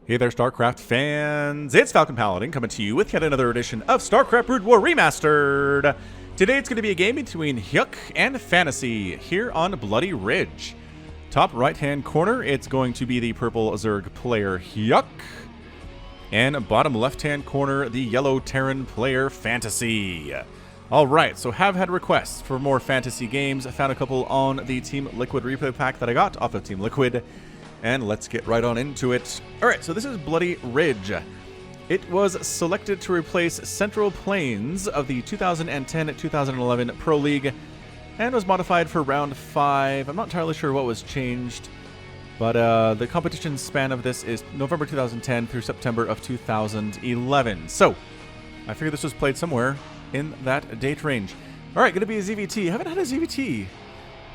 Hey there, StarCraft fans! It's Falcon Paladin coming to you with yet another edition of StarCraft Brood War Remastered! Today it's going to be a game between Hyuk and Fantasy here on Bloody Ridge. Top right-hand corner, it's going to be the purple Zerg player Hyuk. And bottom left-hand corner, the yellow Terran player Fantasy. Alright, so have had requests for more Fantasy games. I found a couple on the Team Liquid replay pack that I got off of Team Liquid. And let's get right on into it. Alright, so this is Bloody Ridge. It was selected to replace Central Plains of the 2010-2011 Pro League and was modified for round 5. I'm not entirely sure what was changed, but the competition span of this is November 2010 through September of 2011. So, I figured this was played somewhere in that date range. Alright, going to be a ZVT. I haven't had a ZVT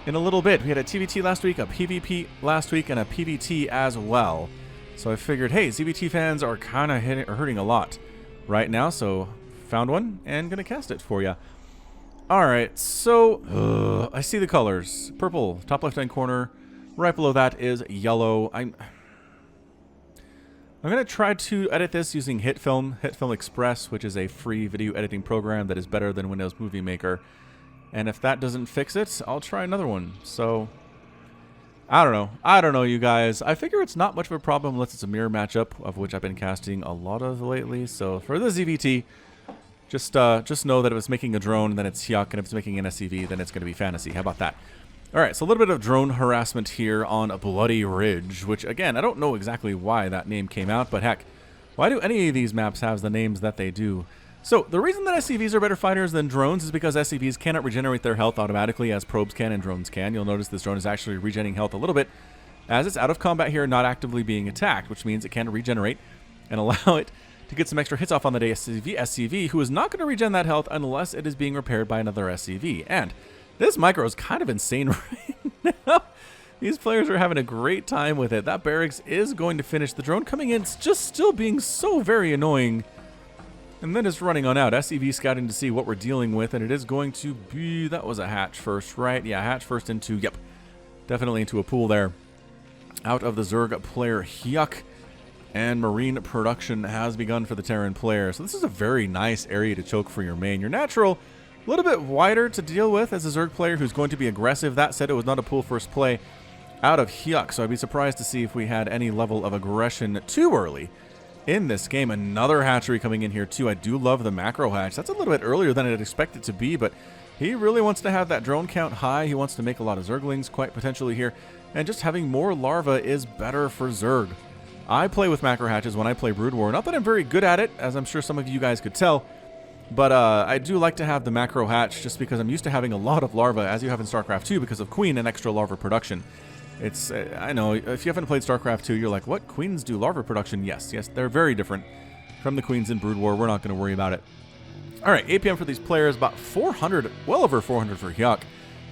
in a little bit. We had a TVT last week, a PvP last week, and a PvT as well. So I figured, hey, ZVT fans are kind of hurting a lot right now, so found one and gonna cast it for you. Alright, so I see the colors. Purple, top left-hand corner. Right below that is yellow. I'm gonna try to edit this using HitFilm Express, which is a free video editing program that is better than Windows Movie Maker. And if that doesn't fix it, I'll try another one. So, I don't know, you guys. I figure it's not much of a problem unless it's a mirror matchup, of which I've been casting a lot of lately. So, for the ZVT, just know that if it's making a drone, then it's Hyuk, and if it's making an SCV, then it's going to be Fantasy. How about that? Alright, so a little bit of drone harassment here on Bloody Ridge, which, again, I don't know exactly why that name came out, but heck, why do any of these maps have the names that they do? So, the reason that SCVs are better fighters than drones is because SCVs cannot regenerate their health automatically as probes can and drones can. You'll notice this drone is actually regenerating health a little bit as it's out of combat here, not actively being attacked, which means it can regenerate and allow it to get some extra hits off on the day SCV, who is not going to regen that health unless it is being repaired by another SCV. And this micro is kind of insane right now. These players are having a great time with it. That barracks is going to finish. The drone coming in, it's just still being so very annoying. And then it's running on out. SCV scouting to see what we're dealing with, and it is going to be... That was a hatch first, right? Yeah, hatch first into... Yep, definitely into a pool there. Out of the Zerg player Hyuk, and Marine production has begun for the Terran player. So this is a very nice area to choke for your main. Your natural, a little bit wider to deal with as a Zerg player who's going to be aggressive. That said, it was not a pool first play out of Hyuk, so I'd be surprised to see if we had any level of aggression too early in this game. Another hatchery coming in here too. I do love the macro hatch. That's a little bit earlier than I'd expect it to be, but he really wants to have that drone count high. He wants to make a lot of Zerglings quite potentially here, and just having more larvae is better for Zerg. I play with macro hatches when I play Brood War. Not that I'm very good at it, as I'm sure some of you guys could tell, but I do like to have the macro hatch just because I'm used to having a lot of larvae, as you have in StarCraft 2, because of Queen and extra larva production. It's, I know, if you haven't played StarCraft 2, you're like, what? Queens do larva production? Yes, they're very different from the queens in Brood War. We're not going to worry about it. Alright, APM for these players, about 400, well over 400 for Hyuk,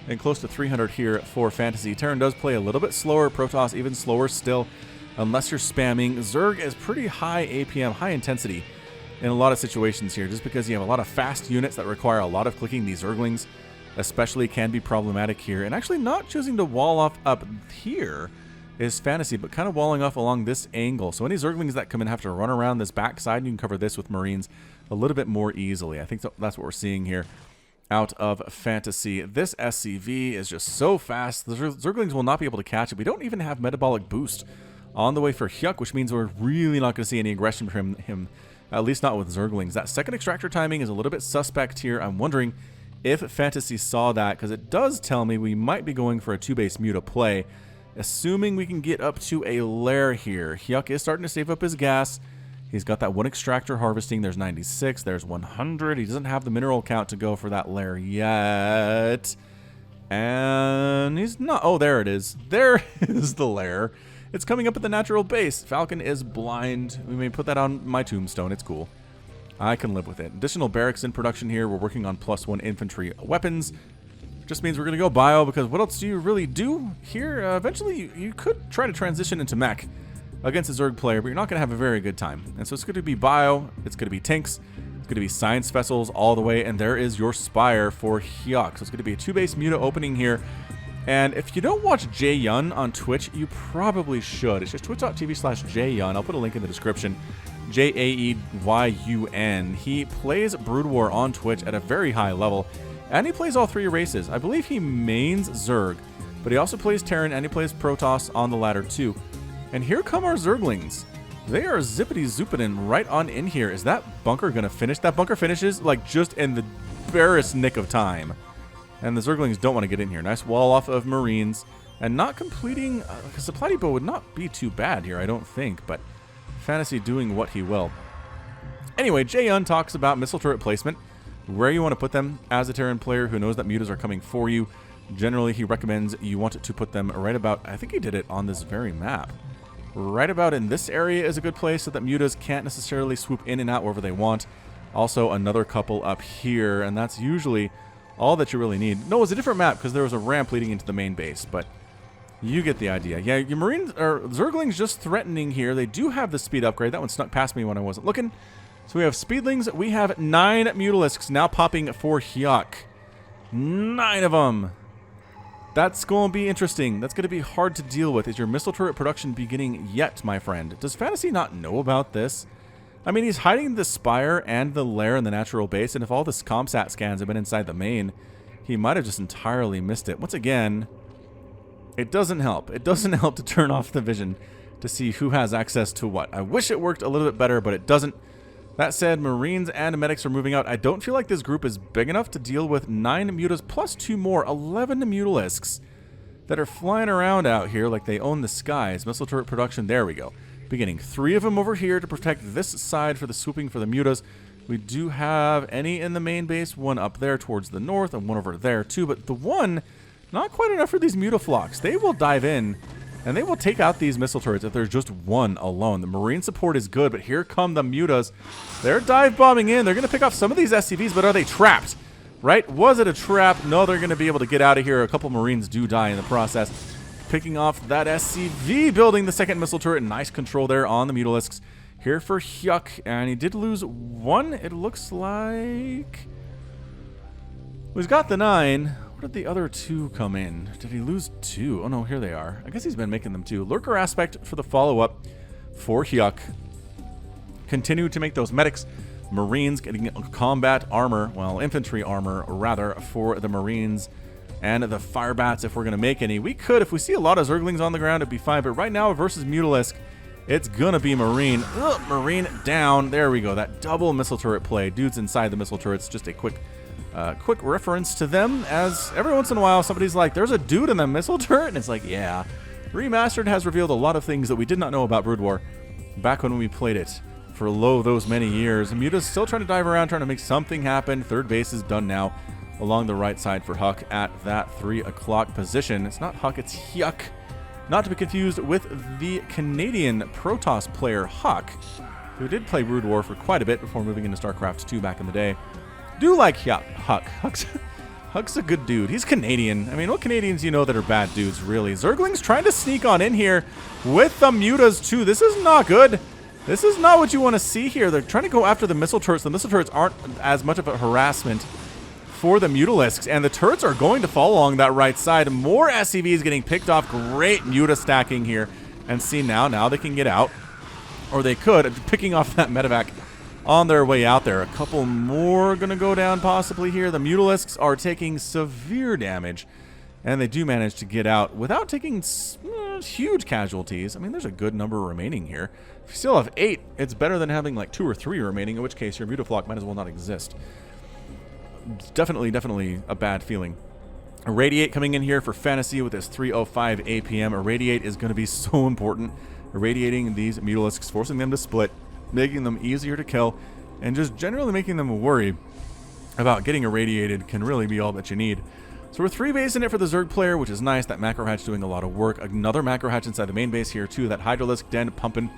and close to 300 here for Fantasy. Terran does play a little bit slower, Protoss even slower still, unless you're spamming. Zerg is pretty high APM, high intensity in a lot of situations here, just because you have a lot of fast units that require a lot of clicking. These Zerglings especially can be problematic here, and actually not choosing to wall off up here is Fantasy, but kind of walling off along this angle. So any Zerglings that come in have to run around this backside, and you can cover this with Marines a little bit more easily. I think that's what we're seeing here out of Fantasy. This SCV is just so fast, the Zerglings will not be able to catch it. We don't even have metabolic boost on the way for Hyuk, which means we're really not going to see any aggression from him, at least not with Zerglings. That second extractor timing is a little bit suspect here. I'm wondering if Fantasy saw that, because it does tell me we might be going for a 2-base Muta play, assuming we can get up to a lair here. Hyuk is starting to save up his gas. He's got that one extractor harvesting. There's 96. There's 100. He doesn't have the mineral count to go for that lair yet. And he's not... Oh, there it is. There is the lair. It's coming up at the natural base. Falcon is blind. We may put that on my tombstone. It's cool. I can live with it. Additional barracks in production here. We're working on +1 infantry weapons. Just means we're going to go bio, because what else do you really do here? Eventually, you could try to transition into mech against a Zerg player, but you're not going to have a very good time. And so it's going to be bio, it's going to be tanks, it's going to be science vessels all the way, and there is your spire for Hyuk. So it's going to be a 2-base Muta opening here And if you don't watch Jaeyun on Twitch, you probably should. It's just twitch.tv/Jaeyun. I'll put a link in the description. Jaeyun. He plays Brood War on Twitch at a very high level, and he plays all three races. I believe he mains Zerg, but he also plays Terran and he plays Protoss on the ladder too. And here come our Zerglings. They are zippity-zooping right on in here. Is that bunker going to finish? That bunker finishes like just in the barest nick of time. And the Zerglings don't want to get in here. Nice wall off of Marines. And not completing... a supply depot would not be too bad here, I don't think. But Fantasy doing what he will. Anyway, Jaeyun talks about missile turret placement. Where you want to put them as a Terran player who knows that mutas are coming for you. Generally, he recommends you want to put them right about... I think he did it on this very map. Right about in this area is a good place so that mutas can't necessarily swoop in and out wherever they want. Also, another couple up here, and that's usually... all that you really need. No, it was a different map because there was a ramp leading into the main base, but you get the idea. Yeah, your Marines or Zerglings just threatening here. They do have the speed upgrade. That one snuck past me when I wasn't looking. So we have Speedlings. We have 9 Mutalisks now popping for Hyuk. 9 of them. That's going to be interesting. That's going to be hard to deal with. Is your missile turret production beginning yet, my friend? Does Fantasy not know about this? I mean, he's hiding the Spire and the Lair in the natural base, and if all the ComSat scans have been inside the main, he might have just entirely missed it. Once again, it doesn't help. It doesn't help to turn off the vision to see who has access to what. I wish it worked a little bit better, but it doesn't. That said, Marines and Medics are moving out. I don't feel like this group is big enough to deal with 9 mutas plus 2 more, 11 Mutalisks that are flying around out here like they own the skies. Missile turret production, there we go. Beginning 3 of them over here to protect this side for the swooping for the mutas. We do have any in the main base, 1 up there towards the north and 1 over there too, but the 1, not quite enough for these mutaflocks. They will dive in and they will take out these missile turrets if there's just 1 alone. The Marine support is good, but here come the mutas. They're dive bombing in. They're going to pick off some of these SCVs, but are they trapped? Right? Was it a trap? No, they're going to be able to get out of here. A couple Marines do die in the process. Picking off that SCV, building the second missile turret. Nice control there on the Mutalisks. Here for Hyuk, and he did lose 1, it looks like. He's got the 9. Where did the other 2 come in? Did he lose 2? Oh no, here they are. I guess he's been making them 2. Lurker aspect for the follow-up for Hyuk. Continue to make those medics. Marines getting combat armor, well, infantry armor, rather, for the Marines. And the fire bats, if we're going to make any. We could, if we see a lot of Zerglings on the ground, it'd be fine. But right now, versus Mutalisk, it's going to be Marine. Ugh, Marine down. There we go. That double missile turret play. Dudes inside the missile turrets. Just a quick reference to them, as every once in a while, somebody's like, there's a dude in the missile turret. And it's like, yeah. Remastered has revealed a lot of things that we did not know about Brood War back when we played it for those many years. Muta's still trying to dive around, trying to make something happen. Third base is done now. Along the right side for Hyuk at that 3 o'clock position. It's not Hyuk, it's Hyuk. Not to be confused with the Canadian Protoss player Hyuk, who did play Brood War for quite a bit before moving into StarCraft 2 back in the day. Do like Hyuk. Hyuk's a good dude. He's Canadian. I mean, what Canadians you know that are bad dudes, really? Zerglings trying to sneak on in here with the mutas, too. This is not good. This is not what you want to see here. They're trying to go after the missile turrets. The missile turrets aren't as much of a harassment for the Mutalisks, and the turrets are going to fall along that right side. More SCVs getting picked off. Great muta stacking here. And see now they can get out. Or they could, picking off that medevac on their way out there. A couple more going to go down possibly here. The Mutalisks are taking severe damage, and they do manage to get out without taking huge casualties. I mean, there's a good number remaining here. If you still have 8, it's better than having like 2 or 3 remaining, in which case your mutaflock might as well not exist. Definitely a bad feeling. Irradiate coming in here for Fantasy with this 3:05 APM. Irradiate is going to be so important. Irradiating these Mutalisks, forcing them to split, making them easier to kill, and just generally making them worry about getting irradiated can really be all that you need. So we're 3-basing it for the Zerg player, which is nice. That macro hatch doing a lot of work. Another macro hatch inside the main base here too. That Ultralisk den pumping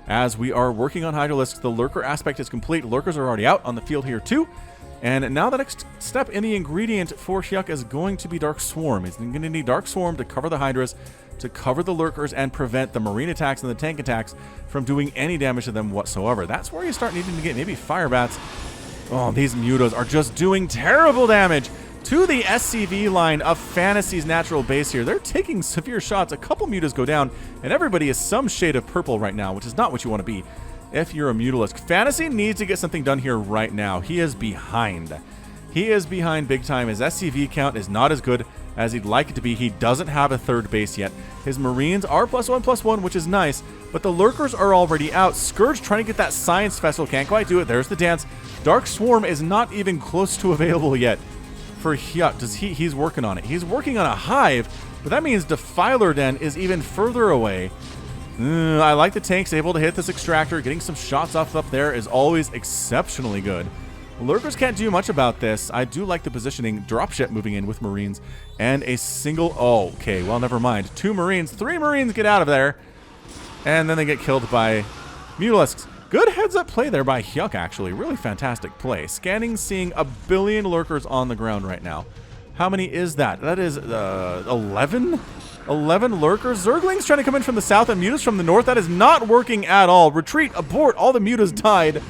as we are working on Ultralisk. The lurker aspect is complete. Lurkers are already out on the field here too. And now the next step in the ingredient for Hyuk is going to be Dark Swarm. He's going to need Dark Swarm to cover the Hydras, to cover the Lurkers, and prevent the Marine attacks and the tank attacks from doing any damage to them whatsoever. That's where you start needing to get maybe Fire Bats. Oh, these Mutas are just doing terrible damage to the SCV line of Fantasy's natural base here. They're taking severe shots. A couple mutas go down, and everybody is some shade of purple right now, which is not what you want to be if you're a Mutalisk. Fantasy needs to get something done here right now. He is behind. He is behind big time. His SCV count is not as good as he'd like it to be. He doesn't have a third base yet. His Marines are +1/+1, which is nice, but the Lurkers are already out. Scourge trying to get that Science Vessel. Can't quite do it. There's the dance. Dark Swarm is not even close to available yet for Hyuk. He's working on it. He's working on a Hive, but that means Defiler Den is even further away. I like the tanks able to hit this extractor. Getting some shots off up there is always exceptionally good. Lurkers can't do much about this. I do like the positioning. Dropship moving in with Marines and a single... Oh, okay, well, never mind. 2 Marines. 3 Marines get out of there. And then they get killed by Mutalisks. Good heads-up play there by Hyuk, actually. Really fantastic play. Scanning, seeing a billion Lurkers on the ground right now. How many is that? That is 11? 11 Lurkers. Zerglings trying to come in from the south and Mutas from the north. That is not working at all. Retreat, abort. All the Mutas died.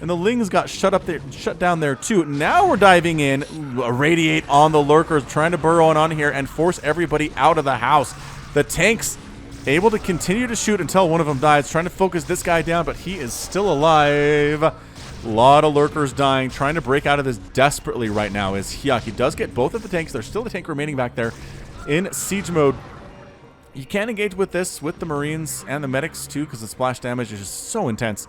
And the Lings got shut down there too. Now we're diving in. Irradiate on the Lurkers, trying to burrow on here and force everybody out of the house. The tanks able to continue to shoot until one of them dies. Trying to focus this guy down, but he is still alive. A lot of Lurkers dying. Trying to break out of this desperately right now is Hyuk. He does get both of the tanks. There's still the tank remaining back there in siege mode. You can't engage with this with the Marines and the medics too, because the splash damage is just so intense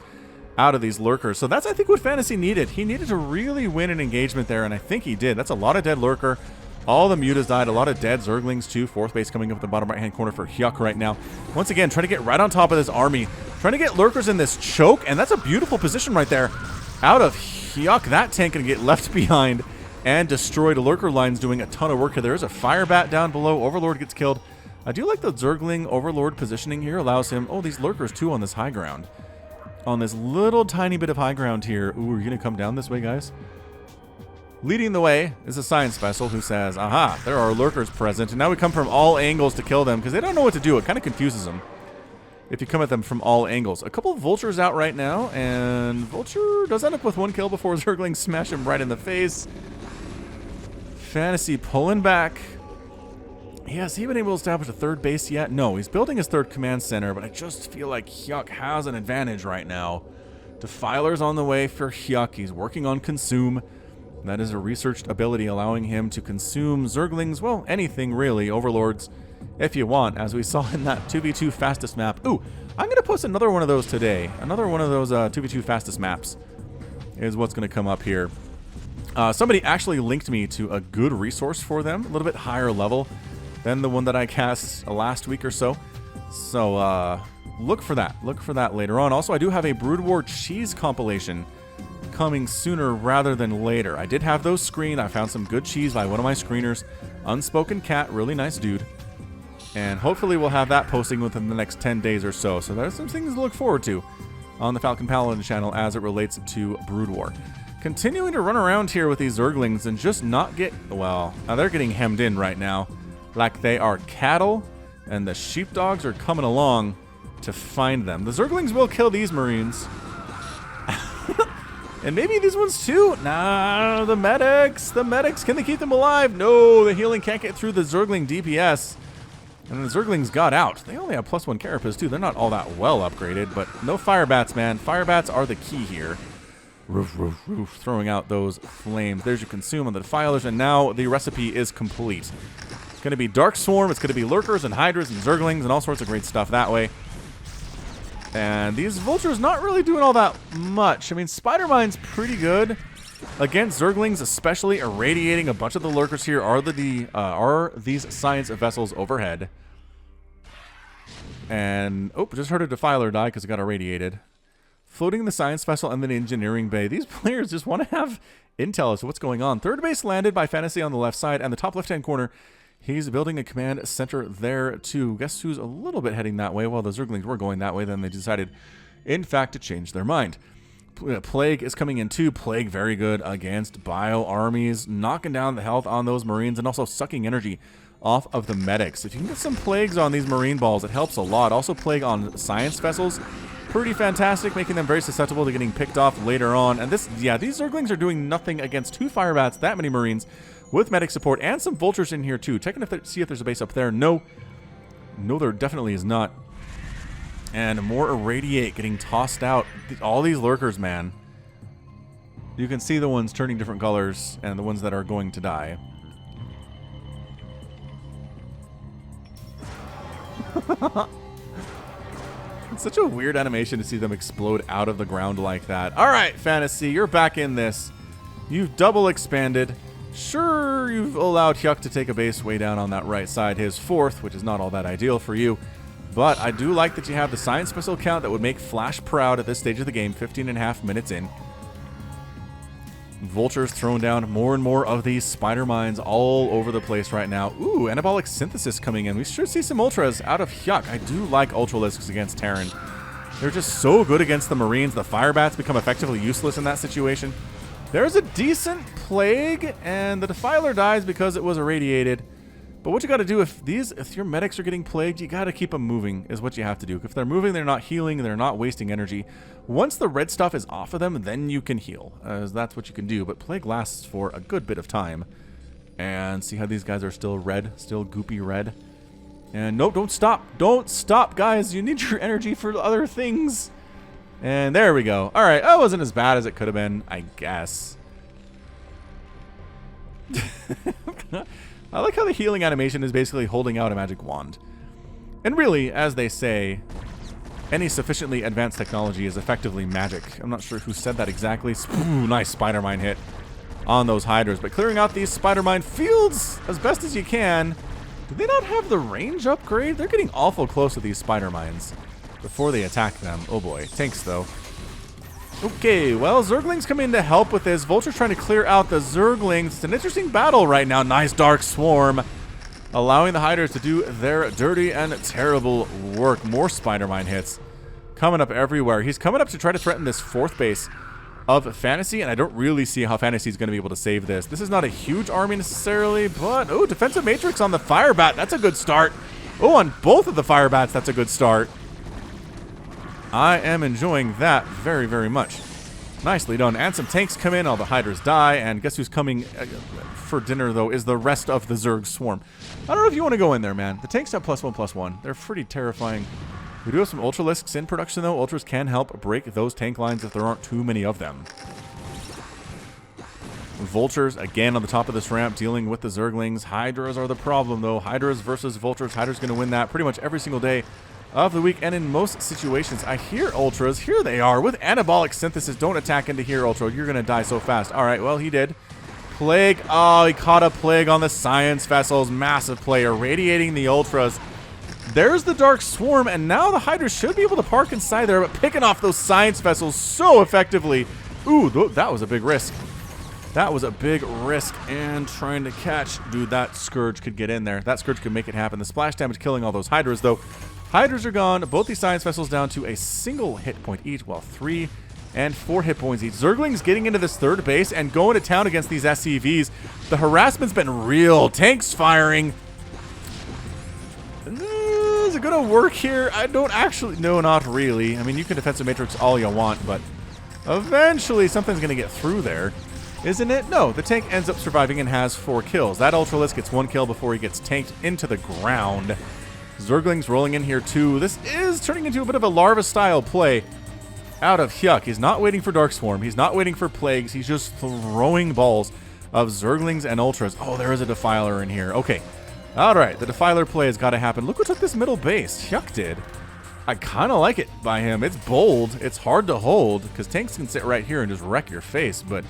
out of these Lurkers. So that's, I think, what Fantasy needed. He needed to really win an engagement there, and I think he did. That's a lot of dead Lurker. All the Mutas died. A lot of dead Zerglings too. 4th base coming up at the bottom right-hand corner for Hyuk right now. Once again, trying to get right on top of this army. Trying to get Lurkers in this choke, and that's a beautiful position right there. Out of Hyuk, that tank going to get left behind and destroyed. Lurker line's doing a ton of work here. There's a fire bat down below. Overlord gets killed. I do like the Zergling Overlord positioning here. Allows him... Oh, these Lurkers too on this high ground. On this little tiny bit of high ground here. Ooh, are you going to come down this way, guys? Leading the way is a Science Vessel who says, aha, there are Lurkers present. And now we come from all angles to kill them because they don't know what to do. It kind of confuses them if you come at them from all angles. A couple of Vultures out right now, and Vulture does end up with 1 kill before Zerglings smash him right in the face. Fantasy pulling back. Has he been able to establish a 3rd base yet? No, he's building his 3rd command center, but I just feel like Hyuk has an advantage right now. Defiler's on the way for Hyuk. He's working on Consume. That is a researched ability allowing him to consume Zerglings, well, anything really, Overlords, if you want, as we saw in that 2v2 fastest map. Ooh, I'm going to post another one of those today. Another one of those 2v2 fastest maps is what's going to come up here. Somebody actually linked me to a good resource for them, a little bit higher level than the one that I cast last week or so. So look for that. Look for that later on. Also, I do have a Brood War cheese compilation coming sooner rather than later. I did have those screened. I found some good cheese by one of my screeners. Unspoken Cat, really nice dude. And hopefully we'll have that posting within the next 10 days or so. So there's some things to look forward to on the Falcon Paladin channel as it relates to Brood War. Continuing to run around here with these Zerglings and just not get... Well, now they're getting hemmed in right now like they are cattle, and the sheepdogs are coming along to find them. The Zerglings will kill these Marines. And maybe these ones too. Nah, the medics. The medics. Can they keep them alive? No, the healing can't get through the Zergling DPS. And the Zerglings got out. They only have +1 carapace too. They're not all that well upgraded, but no fire bats, man. Fire bats are the key here. Roof, roof, roof. Throwing out those flames. There's your consume on the defilers, and now the recipe is complete. It's going to be Dark Swarm. It's going to be Lurkers and Hydras and Zerglings and all sorts of great stuff that way. And these Vultures not really doing all that much. I mean, Spider Mine's pretty good against Zerglings, especially irradiating a bunch of the Lurkers here. Are these Science Vessels overhead? And, oh, just heard a Defiler die because it got irradiated. Floating the Science Vessel and then Engineering Bay. These players just want to have intel as to what's going on. 3rd base landed by Fantasy on the left side, and the top left-hand corner, he's building a command center there, too. Guess who's a little bit heading that way? Well, the Zerglings were going that way. Then they decided, in fact, to change their mind. Plague is coming in, too. Plague, very good against Bile armies. Knocking down the health on those Marines and also sucking energy off of the medics. If you can get some Plagues on these Marine balls, it helps a lot. Also, Plague on Science Vessels. Pretty fantastic, making them very susceptible to getting picked off later on. And this, yeah, these Zerglings are doing nothing against 2 Firebats, that many Marines, with medic support and some vultures in here too. Checking if see if there's a base up there. No, there definitely is not. And more irradiate getting tossed out. All these lurkers, man. You can see the ones turning different colors and the ones that are going to die. It's such a weird animation to see them explode out of the ground like that. All right, Fantasy, you're back in this. You've double expanded. Sure, you've allowed Hyuk to take a base way down on that right side, his 4th, which is not all that ideal for you. But I do like that you have the science missile count that would make Flash proud at this stage of the game, 15.5 minutes in. Vultures throwing down more and more of these spider mines all over the place right now. Ooh, anabolic synthesis coming in. We should see some ultras out of Hyuk. I do like Ultralisks against Terran. They're just so good against the Marines. The Firebats become effectively useless in that situation. There's a decent plague, and the Defiler dies because it was irradiated. But what you got to do if your medics are getting plagued, you got to keep them moving is what you have to do. If they're moving, they're not healing, they're not wasting energy. Once the red stuff is off of them, then you can heal. That's what you can do. But plague lasts for a good bit of time. And see how these guys are still red, still goopy red. And no, don't stop. Don't stop, guys. You need your energy for other things. And there we go. All right, that wasn't as bad as it could have been, I guess. I like how the healing animation is basically holding out a magic wand. And really, as they say, any sufficiently advanced technology is effectively magic. I'm not sure who said that exactly. Ooh, nice spider mine hit on those hydras. But clearing out these spider mine fields as best as you can. Do they not have the range upgrade? They're getting awful close to these spider mines before they attack them. Oh boy. Tanks, though. Okay, well, Zerglings come in to help with this. Vulture's trying to clear out the Zerglings. It's an interesting battle right now. Nice Dark Swarm, allowing the Hydras to do their dirty and terrible work. More Spider Mine hits coming up everywhere. He's coming up to try to threaten this 4th base of Fantasy, and I don't really see how Fantasy is going to be able to save this. This is not a huge army necessarily, but, oh, Defensive Matrix on the Firebat. That's a good start. Oh, on both of the Firebats, that's a good start. I am enjoying that very, very much. Nicely done. And some tanks come in. All the Hydras die. And guess who's coming for dinner, though, is the rest of the Zerg swarm. I don't know if you want to go in there, man. The tanks have +1/+1. They're pretty terrifying. We do have some Ultralisks in production, though. Ultras can help break those tank lines if there aren't too many of them. Vultures, again, on the top of this ramp, dealing with the Zerglings. Hydras are the problem, though. Hydras versus Vultures. Hydras going to win that pretty much every single day of the week, and in most situations. I hear ultras. Here they are with anabolic synthesis. Don't attack into here, ultra. You're gonna die so fast. All right, well, he did. Plague. Oh, he caught a plague on the science vessels. Massive play, irradiating the ultras. There's the Dark Swarm, and now the Hydra should be able to park inside there, but picking off those science vessels so effectively. Ooh, that was a big risk. That was a big risk, and trying to catch. Dude, that Scourge could get in there. That Scourge could make it happen. The splash damage killing all those Hydras, though. Hydras are gone. Both these science vessels down to a single hit point each, while 3 and 4 hit points each. Zerglings getting into this 3rd base and going to town against these SCVs. The harassment's been real. Tanks firing. Is it going to work here? I don't actually... No, not really. I mean, you can defensive matrix all you want, but eventually something's going to get through there. Isn't it? No, the tank ends up surviving and has 4 kills. That Ultralisk gets 1 kill before he gets tanked into the ground. Zerglings rolling in here too. This is turning into a bit of a larva-style play out of Hyuk. He's not waiting for Dark Swarm. He's not waiting for plagues. He's just throwing balls of Zerglings and Ultras. Oh, there is a Defiler in here. Okay. All right, the Defiler play has got to happen. Look who took this middle base. Hyuk did. I kind of like it by him. It's bold. It's hard to hold because tanks can sit right here and just wreck your face, but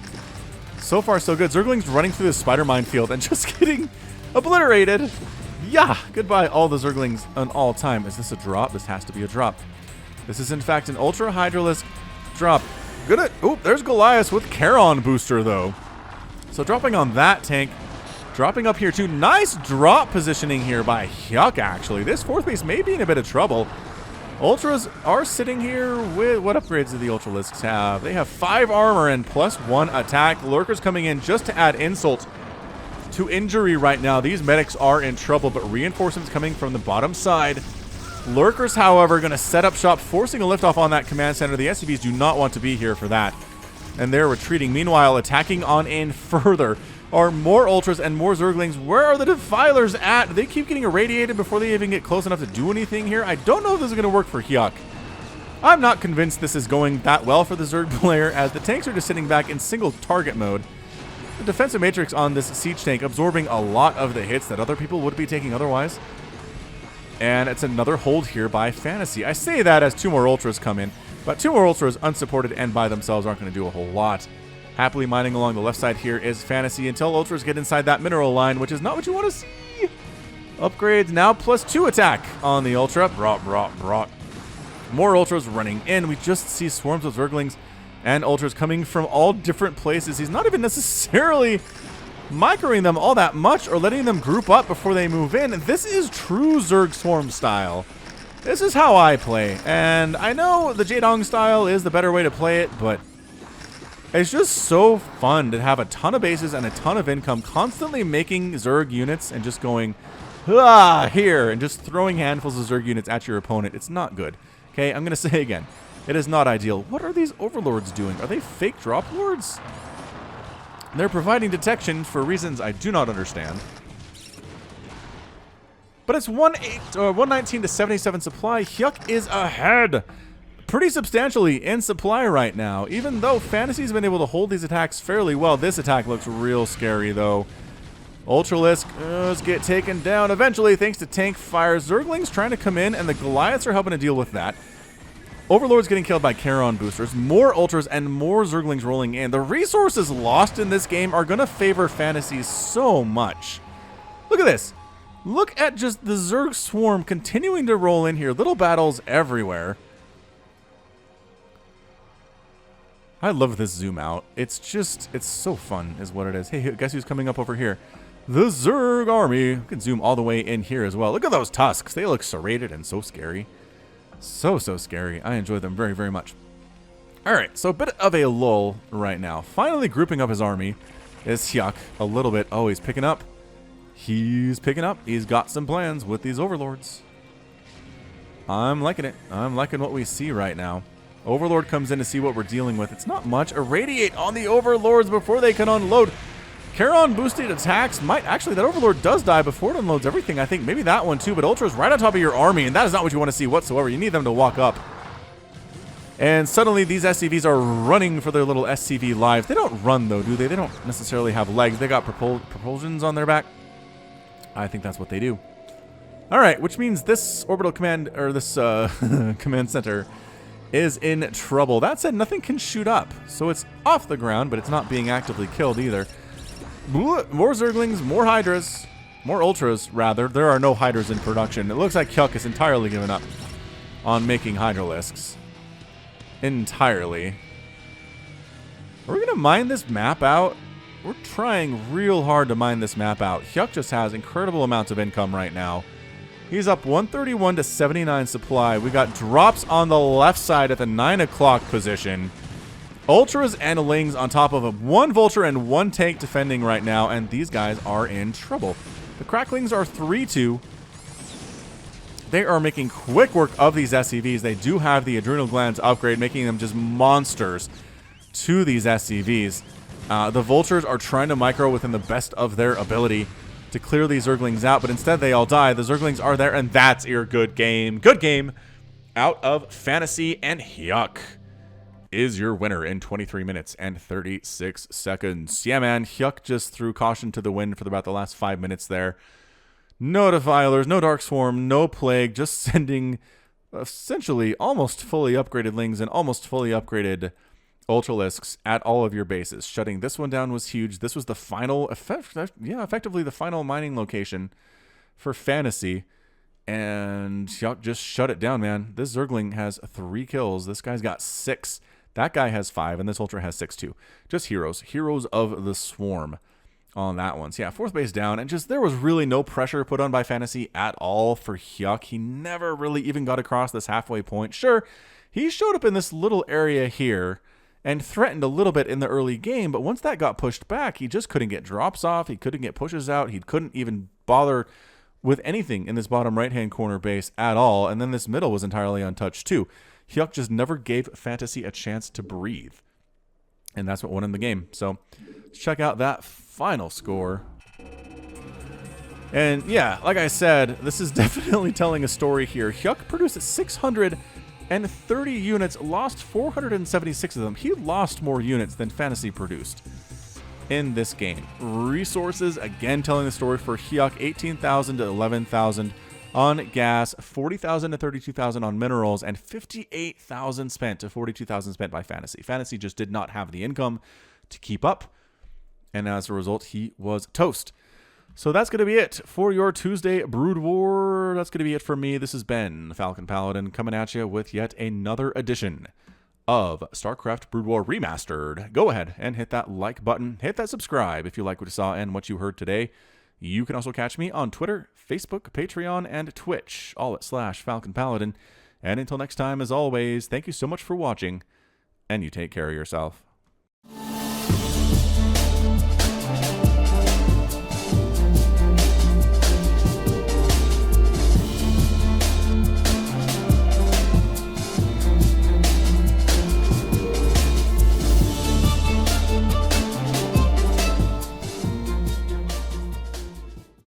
so far so good. Zerglings running through this spider minefield and just getting obliterated. Yeah, goodbye all the Zerglings on all time. Is this a drop? This has to be a drop. This is in fact an Ultra Hydralisk drop. Good at... Oh, there's Goliath with Charon booster though. So dropping on that tank. Dropping up here too. Nice drop positioning here by Hyuk actually. This 4th base may be in a bit of trouble. Ultras are sitting here with... What upgrades do the Ultralisks have? They have 5 armor and +1 attack. Lurkers coming in just to add insult to injury right now. These medics are in trouble, but reinforcements coming from the bottom side. Lurkers, however, going to set up shop, forcing a liftoff on that command center. The SCVs do not want to be here for that, and they're retreating. Meanwhile, attacking on in further. are more Ultras and more Zerglings. Where are the Defilers at? Do they keep getting irradiated before they even get close enough to do anything here? I don't know if this is going to work for Hyuk. I'm not convinced this is going that well for the Zerg player, as the tanks are just sitting back in single target mode. The defensive matrix on this siege tank absorbing a lot of the hits that other people would be taking otherwise. And it's another hold here by Fantasy. I say that as 2 more Ultras come in, but 2 more Ultras unsupported and by themselves aren't going to do a whole lot. Happily mining along the left side here is Fantasy until Ultras get inside that mineral line, which is not what you want to see. Upgrades now +2 attack on the Ultra. Brought. More Ultras running in. We just see swarms of Zerglings and Ultras coming from all different places. He's not even necessarily microing them all that much or letting them group up before they move in. This is true Zerg Swarm style. This is how I play. And I know the Jaedong style is the better way to play it, but it's just so fun to have a ton of bases and a ton of income, constantly making Zerg units and just going, here, and just throwing handfuls of Zerg units at your opponent. It's not good. Okay, I'm going to say again, it is not ideal. What are these Overlords doing? Are they fake drop lords? They're providing detection for reasons I do not understand. But it's 119 to 77 supply. Hyuk is ahead pretty substantially in supply right now. Even though Fantasy's been able to hold these attacks fairly well, this attack looks real scary though. Ultralisk get taken down eventually thanks to tank fire. Zerglings trying to come in, and the Goliaths are helping to deal with that. Overlord's getting killed by Charon boosters. More Ultras and more Zerglings rolling in. The resources lost in this game are going to favor Fantasy so much. Look at this. Look at just the Zerg swarm continuing to roll in here. Little battles everywhere. I love this zoom out. It's so fun is what it is. Hey, guess who's coming up over here? The Zerg army. You can zoom all the way in here as well. Look at those tusks. They look serrated and so scary. So scary. I enjoy them very, very much. All right, so a bit of a lull right now. Finally grouping up his army is Hyuk a little bit. Oh, he's picking up. He's picking up. He's got some plans with these Overlords. I'm liking it. I'm liking what we see right now. Overlord comes in to see what we're dealing with. It's not much. Irradiate on the Overlords before they can unload. Charon boosted attacks might actually, that Overlord does die before it unloads everything. I think maybe that one too, but Ultra's right on top of your army, and that is not what you want to see whatsoever. You need them to walk up. And suddenly these SCVs are running for their little SCV lives. They don't run though, do they? They don't necessarily have legs. They got propulsions on their back. I think that's what they do. All right, which means this orbital command, or this command center is in trouble. That said, nothing can shoot up, so it's off the ground, but it's not being actively killed either. More Zerglings, more Hydras, more Ultras, rather. There are no Hydras in production. It looks like Hyuk has entirely given up on making Hydralisks. Entirely. Are we going to mine this map out? We're trying real hard to mine this map out. Hyuk just has incredible amounts of income right now. He's up 131 to 79 supply. We got drops on the left side at the 9 o'clock position. Ultras and Lings on top of him. 1 Vulture and 1 tank defending right now, and these guys are in trouble. The Cracklings are 3-2. They are making quick work of these SCVs. They do have the Adrenal Glands upgrade, making them just monsters to these SCVs. The Vultures are trying to micro within the best of their ability to clear these Zerglings out, but instead they all die. The Zerglings are there, and that's your good game. Good game out of Fantasy, and Hyuk is your winner in 23 minutes and 36 seconds. Yeah, man, Hyuk just threw caution to the wind for about the last 5 minutes there. No Defilers, no Dark Swarm, no Plague, just sending essentially almost fully upgraded Lings and almost fully upgraded Ultralisks at all of your bases. Shutting this one down was huge. This was the final, effectively the final mining location for Fantasy. And Hyuk just shut it down, man. This Zergling has 3 kills. This guy's got 6. That guy has 5, and this Ultra has 6 too. Just heroes. Heroes of the Swarm on that one. So yeah, 4th base down, and just there was really no pressure put on by Fantasy at all for Hyuk. He never really even got across this halfway point. Sure, he showed up in this little area here and threatened a little bit in the early game, but once that got pushed back, he just couldn't get drops off. He couldn't get pushes out. He couldn't even bother with anything in this bottom right-hand corner base at all, and then this middle was entirely untouched too. Hyuk just never gave Fantasy a chance to breathe, and that's what won him the game. So let's check out that final score. And yeah, like I said, this is definitely telling a story here. Hyuk produced 630 units, lost 476 of them. He lost more units than Fantasy produced in this game. Resources, again telling the story for Hyuk, 18,000 to 11,000 on gas, 40,000 to 32,000 on minerals, and 58,000 spent to 42,000 spent by Fantasy. Fantasy just did not have the income to keep up, and as a result, he was toast. So that's going to be it for your Tuesday Brood War. That's going to be it for me. This has been Falcon Paladin coming at you with yet another edition of StarCraft Brood War Remastered. Go ahead and hit that like button. Hit that subscribe if you like what you saw and what you heard today. You can also catch me on Twitter, Facebook, Patreon, and Twitch, all at /Falcon Paladin. And until next time, as always, thank you so much for watching, and you take care of yourself.